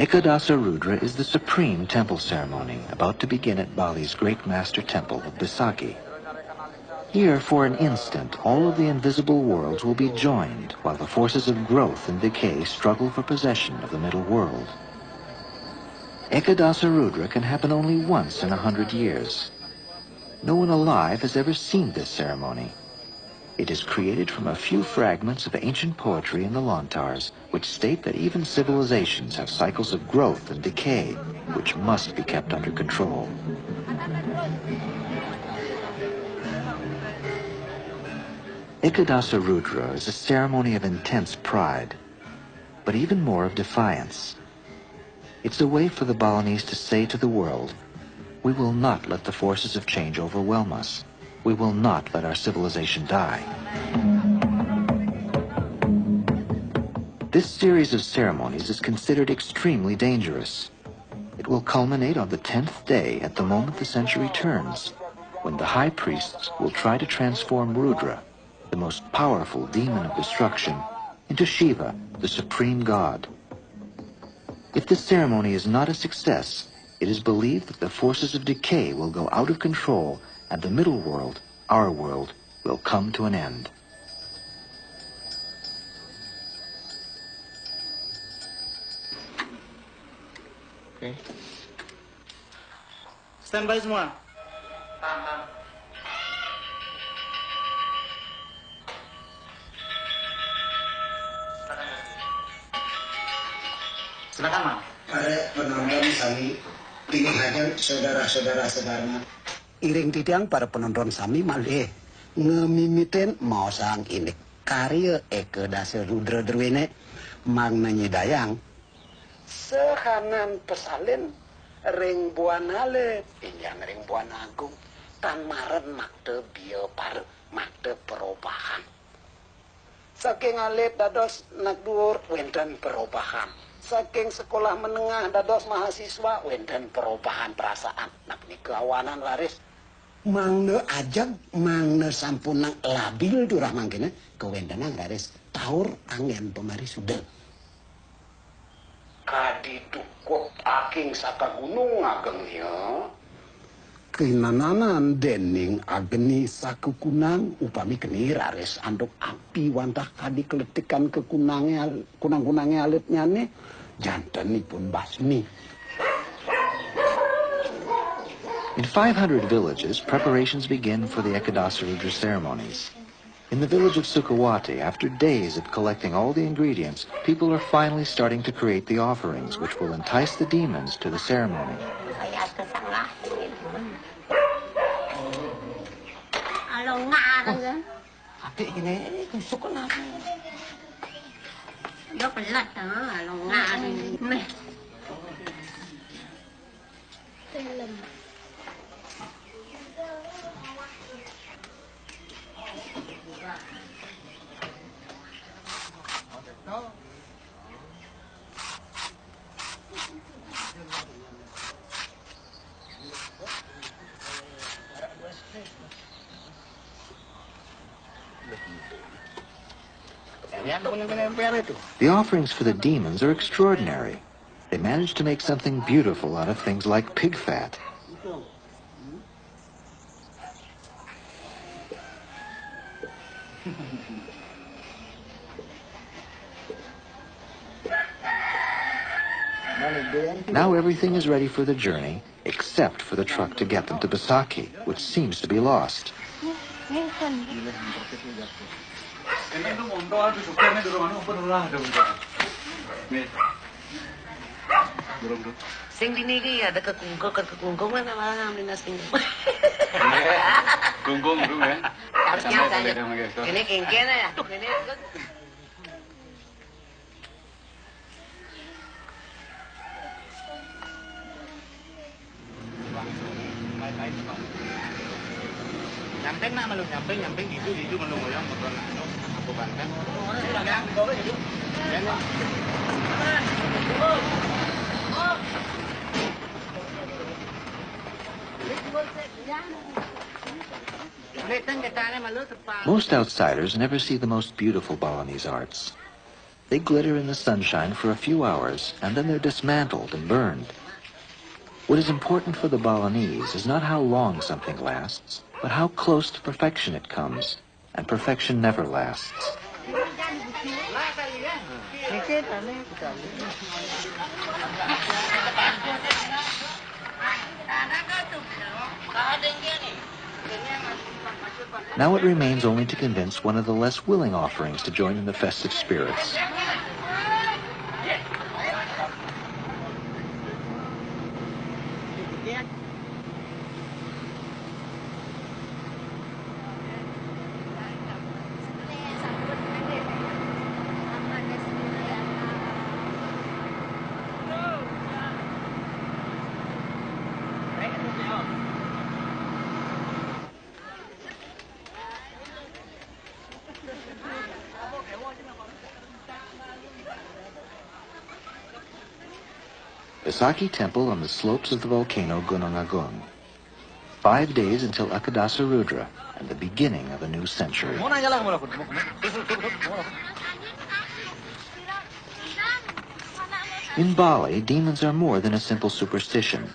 Ekadasa Rudra is the supreme temple ceremony about to begin at Bali's great master temple of Besaki. Here, for an instant, all of the invisible worlds will be joined while the forces of growth and decay struggle for possession of the middle world. Ekadasa Rudra can happen only once in 100 years. No one alive has ever seen this ceremony. It is created from a few fragments of ancient poetry in the Lontars, which state that even civilizations have cycles of growth and decay, which must be kept under control. Ekadasa Rudra is a ceremony of intense pride, but even more of defiance. It's a way for the Balinese to say to the world, we will not let the forces of change overwhelm us. We will not let our civilization die. This series of ceremonies is considered extremely dangerous. It will culminate on the 10th day at the moment the century turns, when the high priests will try to transform Rudra, the most powerful demon of destruction, into Shiva, the supreme god. If this ceremony is not a success, it is believed that the forces of decay will go out of control and the middle world, our world, will come to an end. Okay. Stand by semua. Silakan, Mam. Para penonton sami tinggalkan saudara-saudara sedarma. Iring titiang para penonton sami malih ngemimiten maosang ini karya Ekadasa Rudra Derwene magnanya dayang sehanan pesalin ring buanale pinjang ring buan agung tan maren makte bio par makte perubahan saking alit dados nagdur wenten perubahan saking sekolah menengah dados mahasiswa wenten perubahan perasaan nak nikawanan laris mangne ajag mangne sampunang labil durah mangkene kewentenang laris taur angin pemari sudah kadi dukut aking saka gunung agengnya kinananan dening ageni saku kunang upami keni raris anduk api wantah kadi keletikan ke kunang-kunangnya alitnya nih jantanipun basmi. In 500 villages, preparations begin for the Ekadasa Rudra ceremonies. In the village of Sukawati, after days of collecting all the ingredients, people are finally starting to create the offerings, which will entice the demons to the ceremony. The offerings for the demons are extraordinary. They manage to make something beautiful out of things like pig fat. Now everything is ready for the journey, except for the truck to get them to Besaki, which seems to be lost. Sing dinigi ada kekungkungan apa namanya sing. Kungkung dulu ya. Ini kengkena ya. Ini nyamping nak malu nyamping itu malu ngoyong betul nak aku banten. Most outsiders never see the most beautiful Balinese arts. They glitter in the sunshine for a few hours, and then they're dismantled and burned. What is important for the Balinese is not how long something lasts, but how close to perfection it comes, and perfection never lasts. Now it remains only to convince one of the less willing offerings to join in the festive spirits. The Saki Temple on the slopes of the volcano Gunung Agung. 5 days until Akadasa Rudra and the beginning of a new century. In Bali, demons are more than a simple superstition.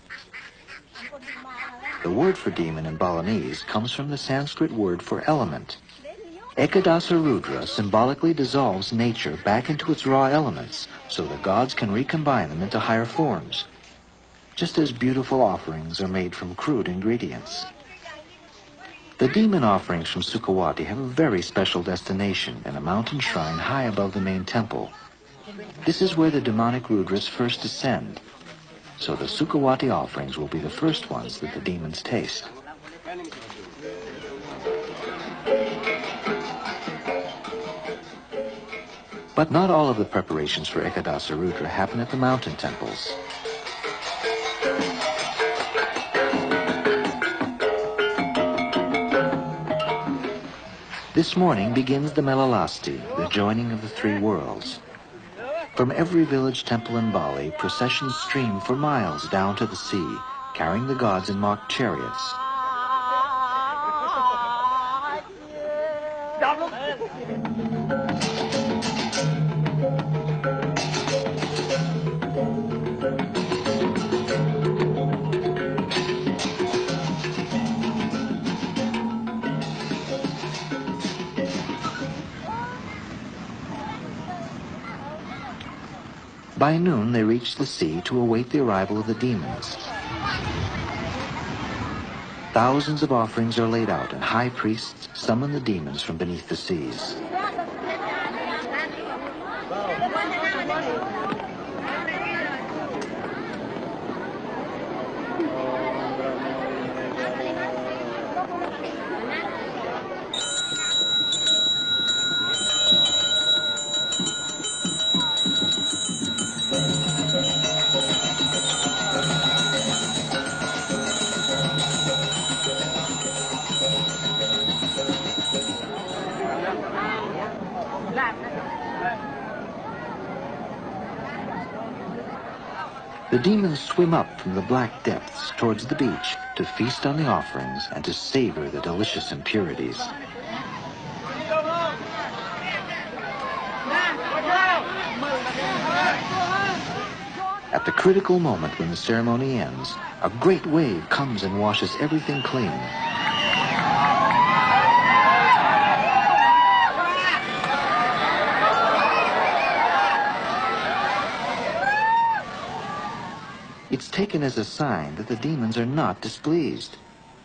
The word for demon in Balinese comes from the Sanskrit word for element. Ekadasa Rudra symbolically dissolves nature back into its raw elements so the gods can recombine them into higher forms, just as beautiful offerings are made from crude ingredients. The demon offerings from Sukawati have a very special destination in a mountain shrine high above the main temple. This is where the demonic Rudras first descend, so the Sukawati offerings will be the first ones that the demons taste. But not all of the preparations for Ekadasa Rudra happen at the mountain temples. This morning begins the Melalasti, the joining of the three worlds. From every village temple in Bali, processions stream for miles down to the sea, carrying the gods in mock chariots. By noon, they reach the sea to await the arrival of the demons. Thousands of offerings are laid out, and high priests summon the demons from beneath the seas. The demons swim up from the black depths towards the beach to feast on the offerings and to savor the delicious impurities. At the critical moment when the ceremony ends, a great wave comes and washes everything clean. It's taken as a sign that the demons are not displeased.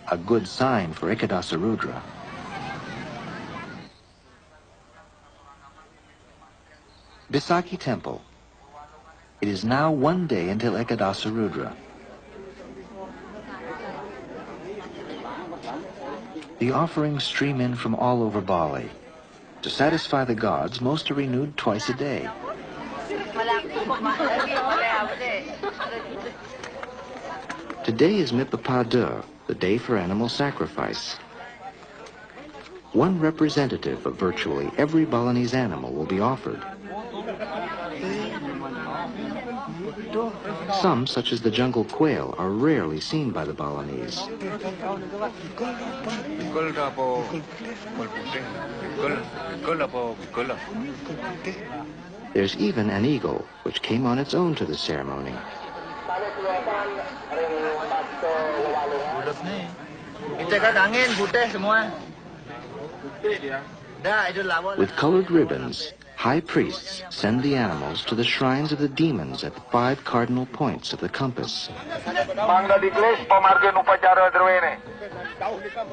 A good sign for Ekadasa Rudra. Bisaki Temple. It is now 1 day until Ekadasa Rudra. The offerings stream in from all over Bali. To satisfy the gods, most are renewed twice a day. Today is Mipapada, the day for animal sacrifice. One representative of virtually every Balinese animal will be offered. Some, such as the jungle quail, are rarely seen by the Balinese. There's even an eagle, which came on its own to the ceremony. With colored ribbons, high priests send the animals to the shrines of the demons at the 5 cardinal points of the compass.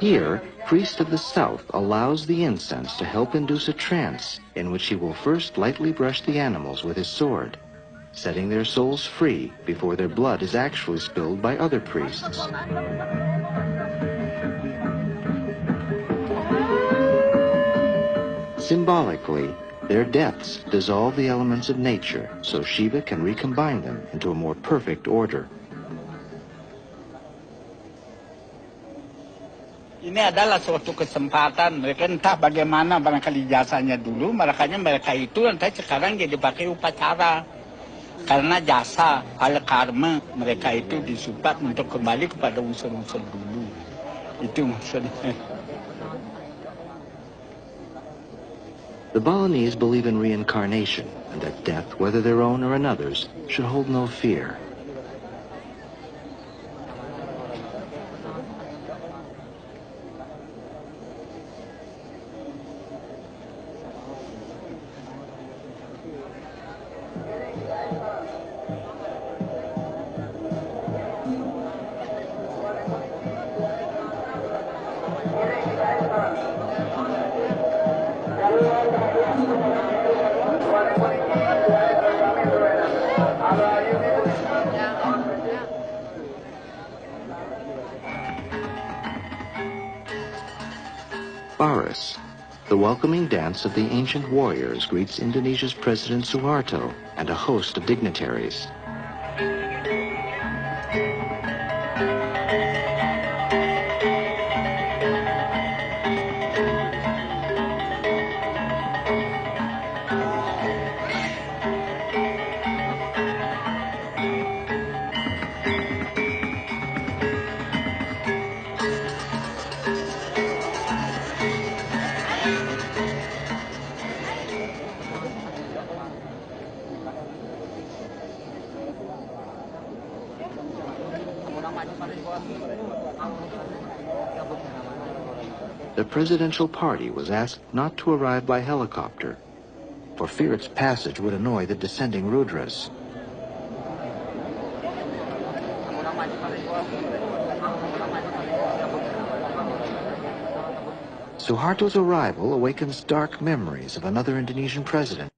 Here, priest of the south allows the incense to help induce a trance in which he will first lightly brush the animals with his sword, setting their souls free before their blood is actually spilled by other priests. Symbolically, their deaths dissolve the elements of nature so Shiva can recombine them into a more perfect order. Ini adalah suatu kesempatan mereka entah bagaimana barangkali jasanya dulu, makanya mereka itu entah sekarang jadi pakai upacara. Karena jasa, ala karma mereka itu disupport untuk kembali kepada unsur-unsur dulu. Itu maksudnya. The Balinese believe in reincarnation and that death, whether their own or another's, should hold no fear. Baris, the welcoming dance of the ancient warriors, greets Indonesia's President Suharto and a host of dignitaries. The presidential party was asked not to arrive by helicopter, for fear its passage would annoy the descending Rudras. Suharto's arrival awakens dark memories of another Indonesian president.